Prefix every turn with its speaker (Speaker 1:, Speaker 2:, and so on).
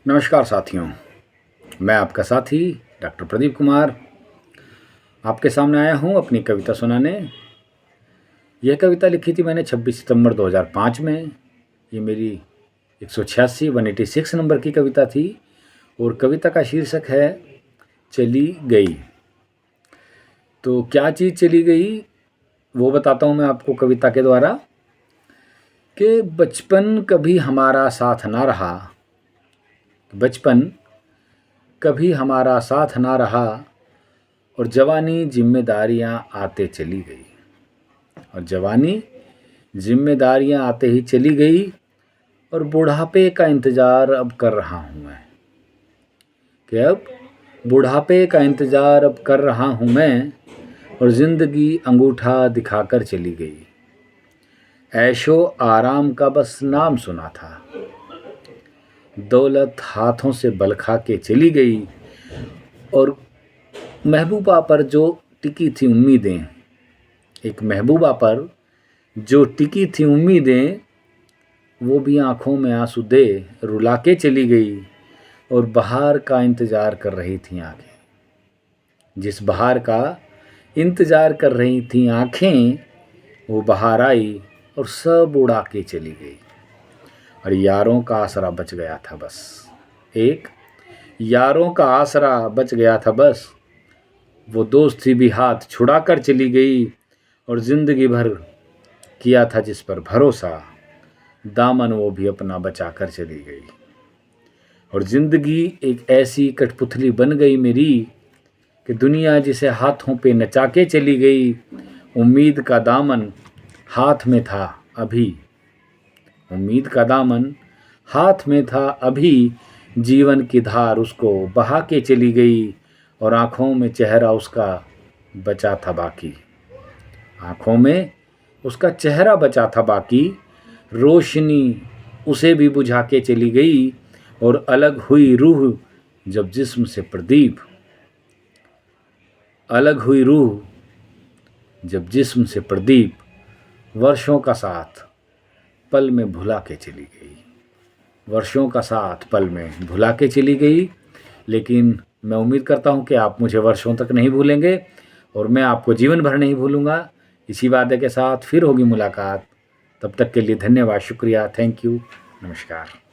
Speaker 1: नमस्कार साथियों, मैं आपका साथी डॉक्टर प्रदीप कुमार आपके सामने आया हूँ अपनी कविता सुनाने। यह कविता लिखी थी मैंने 26 सितंबर 2005 में। ये मेरी 186 नंबर की कविता थी और कविता का शीर्षक है चली गई। तो क्या चीज़ चली गई वो बताता हूँ मैं आपको कविता के द्वारा कि बचपन कभी हमारा साथ ना रहा, बचपन कभी हमारा साथ ना रहा और जवानी जिम्मेदारियां आते चली गई, और जवानी जिम्मेदारियां आते ही चली गई और बुढ़ापे का इंतज़ार अब कर रहा हूँ मैं, कि अब बुढ़ापे का इंतज़ार अब कर रहा हूँ मैं और ज़िंदगी अंगूठा दिखाकर चली गई। ऐशो आराम का बस नाम सुना था, दौलत हाथों से बल खा के चली गई और महबूबा पर जो टिकी थी उम्मीदें, एक महबूबा पर जो टिकी थी उम्मीदें, वो भी आंखों में आंसू दे रुला के चली गई और बहार का इंतज़ार कर रही थी आंखें। जिस बहार का इंतज़ार कर रही थी आंखें, वो बहार आई और सब उड़ा के चली गई। और यारों का आसरा बच गया था बस, एक यारों का आसरा बच गया था बस, वो दोस्ती भी हाथ छुड़ा कर चली गई और ज़िंदगी भर किया था जिस पर भरोसा, दामन वो भी अपना बचा कर चली गई। और ज़िंदगी एक ऐसी कठपुतली बन गई मेरी कि दुनिया जिसे हाथों पे नचा के चली गई। उम्मीद का दामन हाथ में था अभी, उम्मीद का दामन हाथ में था अभी, जीवन की धार उसको बहा के चली गई और आँखों में चेहरा उसका बचा था बाकी, आँखों में उसका चेहरा बचा था बाकी, रोशनी उसे भी बुझा के चली गई और अलग हुई रूह जब जिस्म से प्रदीप, अलग हुई रूह जब जिस्म से प्रदीप, वर्षों का साथ पल में भुला के चली गई, वर्षों का साथ पल में भुला के चली गई। लेकिन मैं उम्मीद करता हूँ कि आप मुझे वर्षों तक नहीं भूलेंगे और मैं आपको जीवन भर नहीं भूलूँगा। इसी वादे के साथ फिर होगी मुलाकात। तब तक के लिए धन्यवाद, शुक्रिया, थैंक यू, नमस्कार।